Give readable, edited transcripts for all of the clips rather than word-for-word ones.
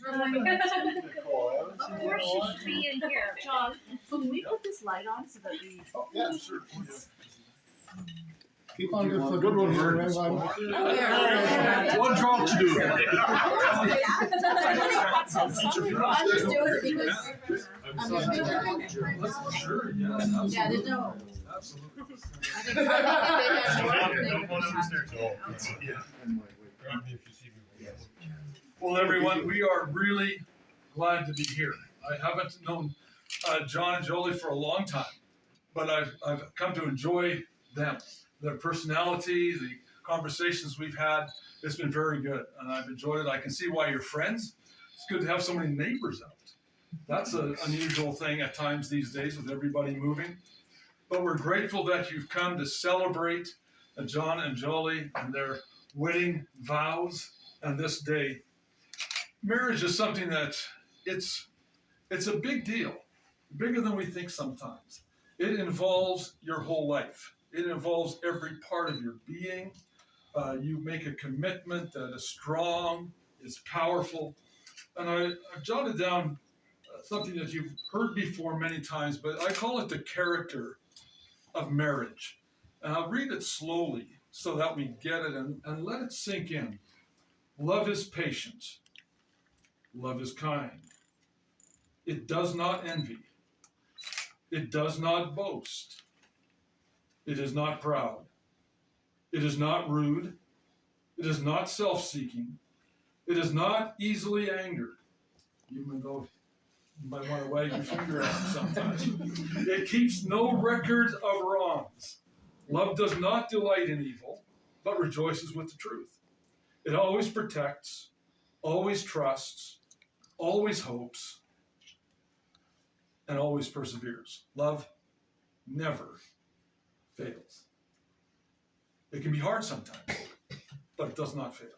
Of course she should be in here. John, can we put this light on so that we... Oh, yeah, sure. Keep on good for a good one here, man. One draw to do. I'm just doing it because Sure, yeah, absolutely. Yeah, there's no. Absolutely. I think they had Well, everyone, we are really glad to be here. I haven't known John and Jolie for a long time, but I've come to enjoy them, their personality, the conversations we've had. It's been very good, and I've enjoyed it. I can see why you're friends. It's good to have so many neighbors out. That's an unusual thing at times these days with everybody moving. But we're grateful that you've come to celebrate John and Jolie and their wedding vows and this day. Marriage is something that it's a big deal, bigger than we think sometimes. It involves your whole life. It involves every part of your being. You make a commitment that is strong, is powerful. And I've jotted down something that you've heard before many times, but I call it the character of marriage. And I'll read it slowly so that we get it and let it sink in. Love is patient. Love is kind. It does not envy. It does not boast. It is not proud. It is not rude. It is not self-seeking. It is not easily angered, even though you might want to wag your finger at it sometimes. It keeps no record of wrongs. Love does not delight in evil, but rejoices with the truth. It always protects, always trusts, always hopes, and always perseveres. Love never fails. It can be hard sometimes, but it does not fail.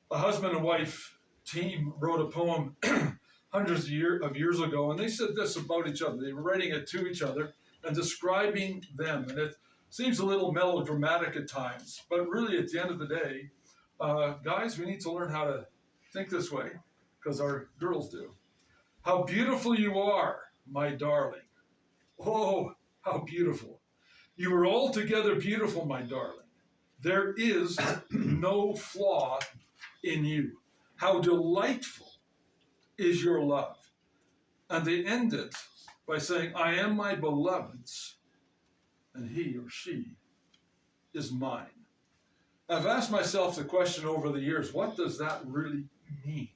A husband and wife team wrote a poem hundreds of years ago, and they said this about each other. They were writing it to each other and describing them. And it seems a little melodramatic at times, but really at the end of the day, guys, we need to learn how to think this way, because our girls do. How beautiful you are, my darling. Oh, how beautiful. You are altogether beautiful, my darling. There is no flaw in you. How delightful is your love. And they end it by saying, I am my beloved's, and he or she is mine. I've asked myself the question over the years, what does that really mean?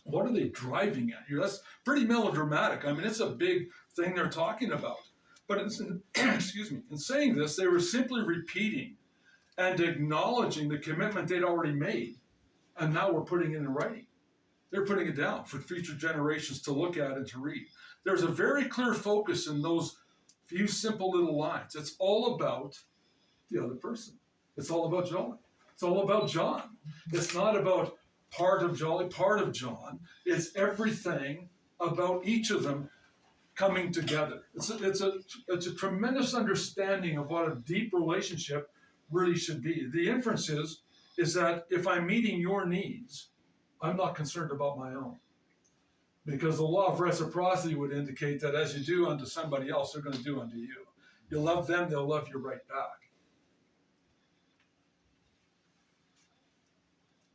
What are they driving at here? That's pretty melodramatic. I mean, it's a big thing they're talking about. But excuse me, in saying this, they were simply repeating and acknowledging the commitment they'd already made, and now we're putting it in writing. They're putting it down for future generations to look at and to read. There's a very clear focus in those few simple little lines. It's all about the other person. It's all about Jolie. It's all about John. It's not about part of Jolie, part of John. It's everything about each of them coming together. It's a tremendous understanding of what a deep relationship really should be. The inference is that if I'm meeting your needs, I'm not concerned about my own. Because the law of reciprocity would indicate that as you do unto somebody else, they're going to do unto you. You love them, they'll love you right back.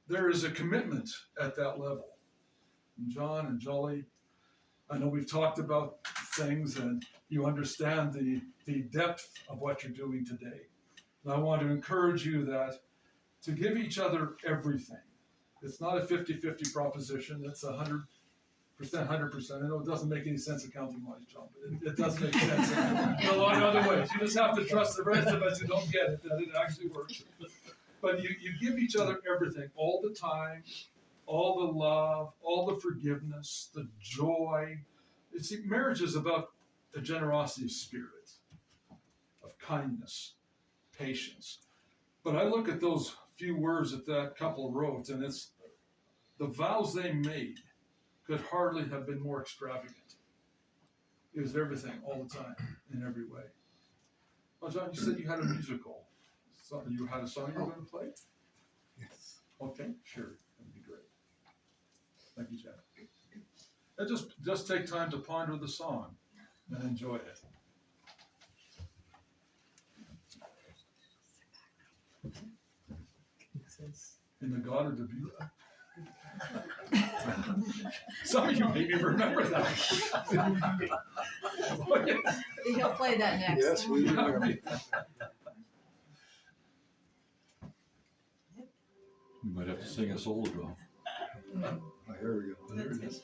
There is a commitment at that level. And John and Jolie, I know we've talked about things and you understand the depth of what you're doing today. And I want to encourage you that to give each other everything. It's not a 50-50 proposition. It's 100%, 100%. I know it doesn't make any sense accounting-wise, John, but it does make sense in a lot of other ways. You just have to trust the rest of us who don't get it, that it actually works. But you give each other everything, all the time, all the love, all the forgiveness, the joy. See, marriage is about the generosity of spirit, of kindness, patience. But I look at those few words that that couple wrote, and it's the vows they made could hardly have been more extravagant. It was everything, all the time, in every way. Well, John, you said you had a musical. So you had a song you were going to play? Yes. Okay, sure. That'd be great. Thank you, Jeff. And just take time to ponder the song and enjoy it. In the God of Davila. Some of you maybe remember that. Oh, yes. He'll play that next. Yes, we remember. We might have to sing a solo drum. Oh, here we go. There it is.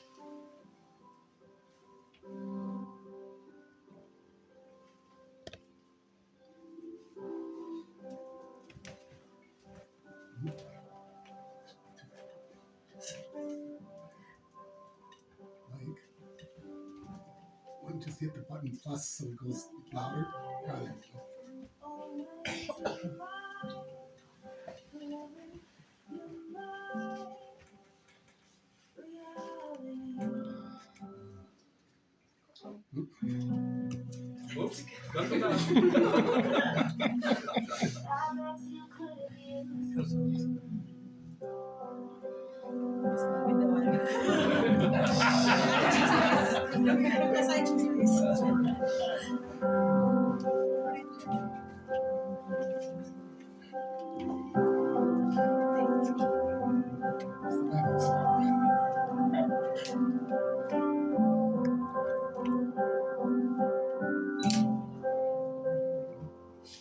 Like, why don't you just hit the button plus so it goes louder? Got it. Whoops. Cut them down. Yes, I choose these.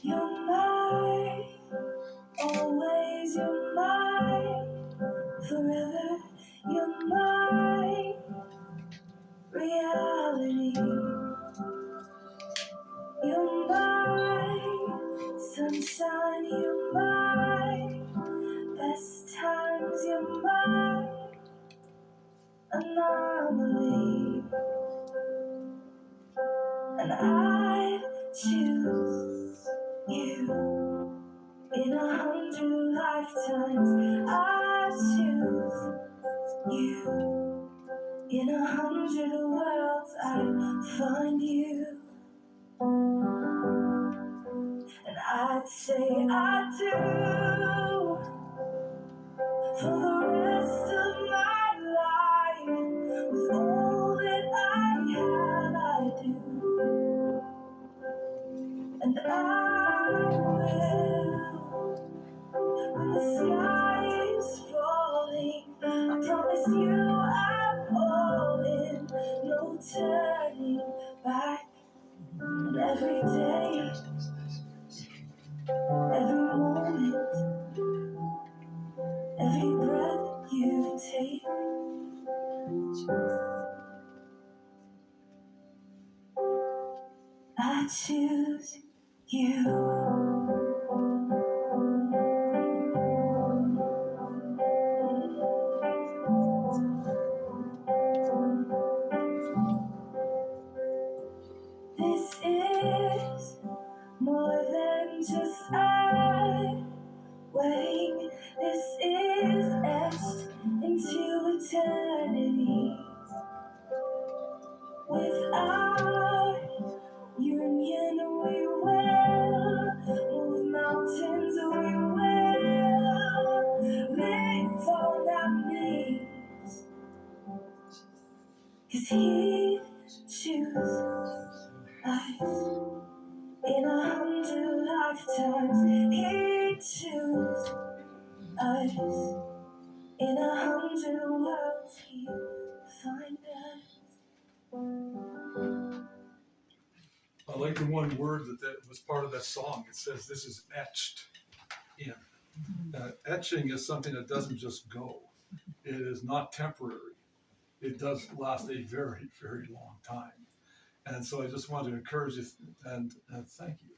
You're mine, always you're mine, forever you're mine, reality. You're mine, sunshine, you're mine, best times, you're mine, anomaly. And I choose you in 100 lifetimes. I choose you in 100 worlds. I find you, and I'd say I do for the rest of my life. With all that I have, I do. And I will, when the sky is falling, I promise you I'm all in, no turning back. And every day, every moment, every breath you take, I choose you. This is more than just a wedding. This is etched into eternity. With our union, we will move mountains. We will live on our knees. 'Cause He chooses us. In 100 lifetimes, He chooses us. In 100 worlds, He find us. I like the one word that was part of that song. It says this is etched in. Etching is something that doesn't just go. It is not temporary. It does last a very, very long time. And so I just want to encourage you and thank you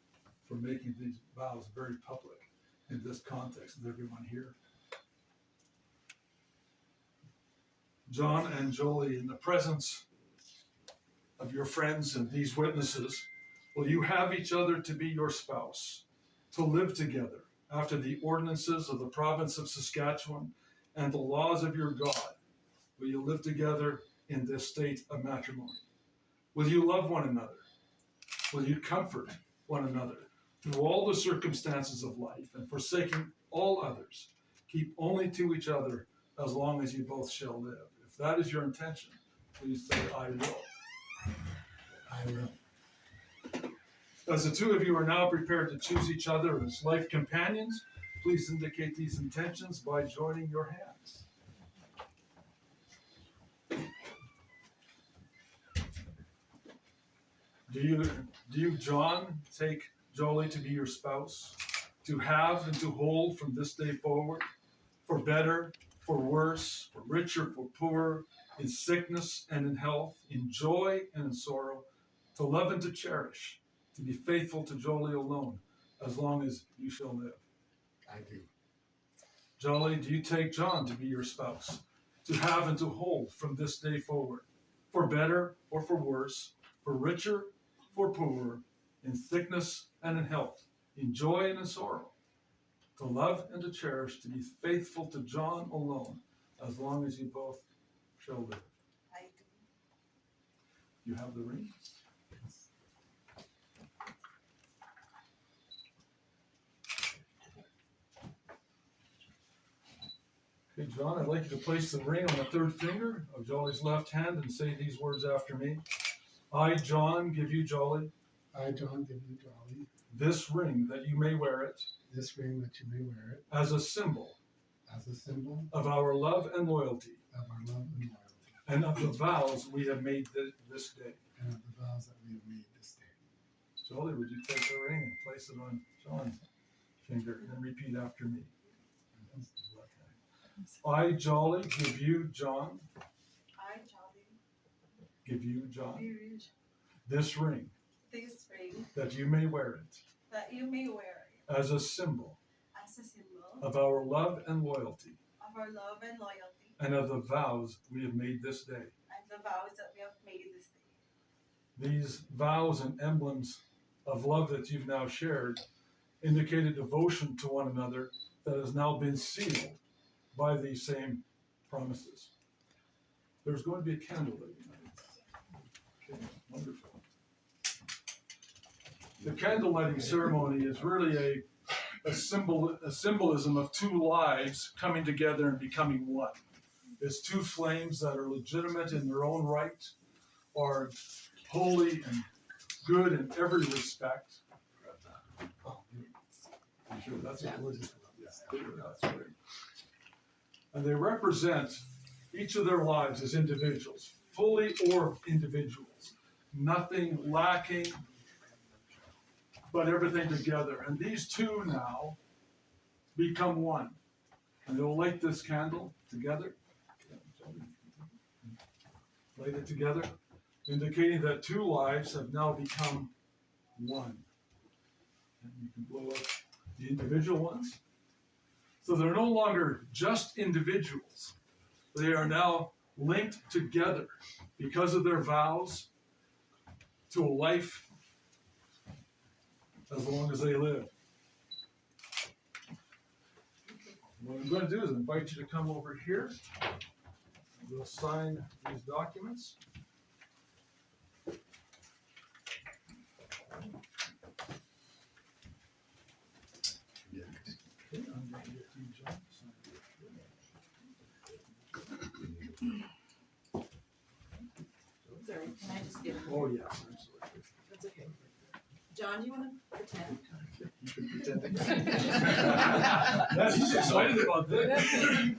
for making these vows very public in this context with everyone here. John and Jolie, in the presence of your friends and these witnesses, will you have each other to be your spouse, to live together after the ordinances of the province of Saskatchewan and the laws of your God? Will you live together in this state of matrimony? Will you love one another? Will you comfort one another through all the circumstances of life, and forsaking all others, keep only to each other as long as you both shall live? If If that is your intention, please say, I will. I will. As the two of you are now prepared to choose each other as life companions, please indicate these intentions by joining your hands. Do you, John, take Jolie to be your spouse, to have and to hold from this day forward, for better, for worse, for richer, for poorer, in sickness and in health, in joy and in sorrow, to love and to cherish, to be faithful to Jolie alone, as long as you shall live? I do. Jolie, do you take John to be your spouse, to have and to hold from this day forward, for better or for worse, for richer, for poorer, in sickness and in health, in joy and in sorrow, to love and to cherish, to be faithful to John alone, as long as you both shall live? I do. You have the ring? Okay, John, I'd like you to place the ring on the third finger of Jolie's left hand and say these words after me. I, John, give you, Jolie, I, John, give you, Jolie, this ring that you may wear it this ring that you may wear it as a symbol as a symbol of our love and loyalty of our love and loyalty, and of the vows we have made this day. and of the vows that we have made this day. Jolie, would you take the ring and place it on John's finger and then repeat after me? I, Jolie, give you, John, I, Jolie, give you, John, use this ring this ring that you may wear it that you may wear it as a symbol as a symbol of our love and loyalty of our love and loyalty and of the vows we have made this day. and the vows that we have made this day. These vows and emblems of love that you've now shared indicate a devotion to one another that has now been sealed by these same promises. There's going to be a candle lit tonight. Okay, wonderful. The candle lighting ceremony is really a symbolism of two lives coming together and becoming one. It's two flames that are legitimate in their own right, are holy and good in every respect. Oh, You sure that's yeah, what we're it is? just about this. That's right. And they represent each of their lives as individuals, fully orbed individuals, nothing lacking, but everything together. And these two now become one. And they'll light this candle together. Light it together, indicating that two lives have now become one. And you can blow up the individual ones. So they're no longer just individuals. They are now linked together because of their vows to a life as long as they live. What I'm going to do is invite you to come over here. We'll sign these documents. Okay, I'm going to get you, John, to sign it. Sorry, can I just get? Oh, yes, absolutely. That's okay. John, do you want to pretend? You can pretend. Yes, he's excited about this. Good.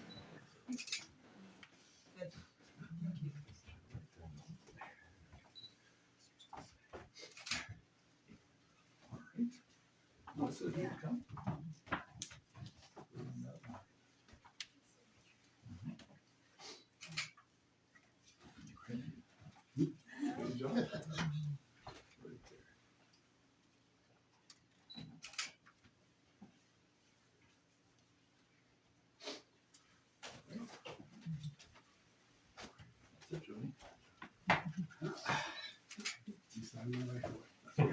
All right. Melissa, if you come. Good job. Right there. That's it, Jody. You signed my life away.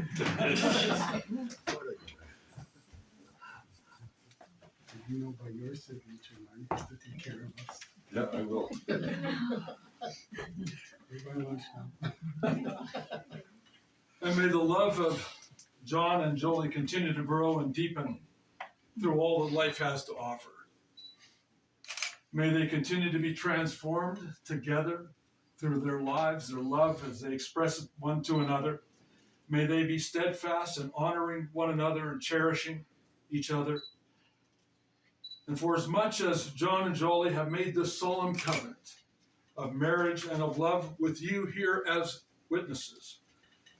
Did you know by your signature, Marty, you have to take care of us? Yeah, I will. We're going lunch now. And may the love of John and Jolie continue to grow and deepen through all that life has to offer. May they continue to be transformed together through their lives, their love as they express it one to another. May they be steadfast in honoring one another and cherishing each other. And for as much as John and Jolie have made this solemn covenant of marriage and of love with you here as witnesses,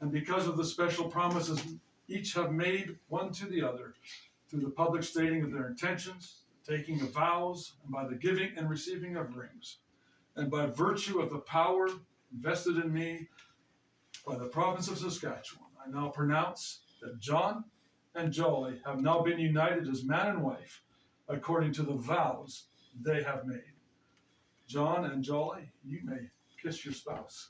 and because of the special promises each have made one to the other through the public stating of their intentions, taking of vows, and by the giving and receiving of rings, and by virtue of the power invested in me by the province of Saskatchewan, I now pronounce that John and Jolie have now been united as man and wife according to the vows they have made. John and Jolie, you may kiss your spouse.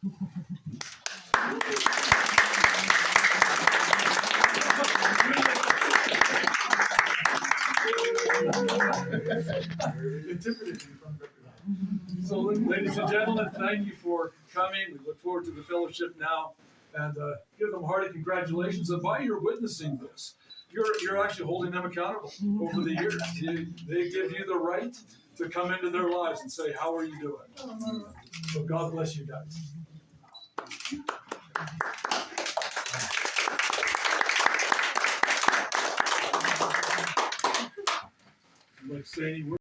Intimidating. So, ladies and gentlemen, thank you for coming. We look forward to the fellowship now, and give them hearty congratulations. And by your witnessing this, you're actually holding them accountable over the years. They give you the right to come into their lives and say, "How are you doing?" So God bless you guys. I'd like to say any words.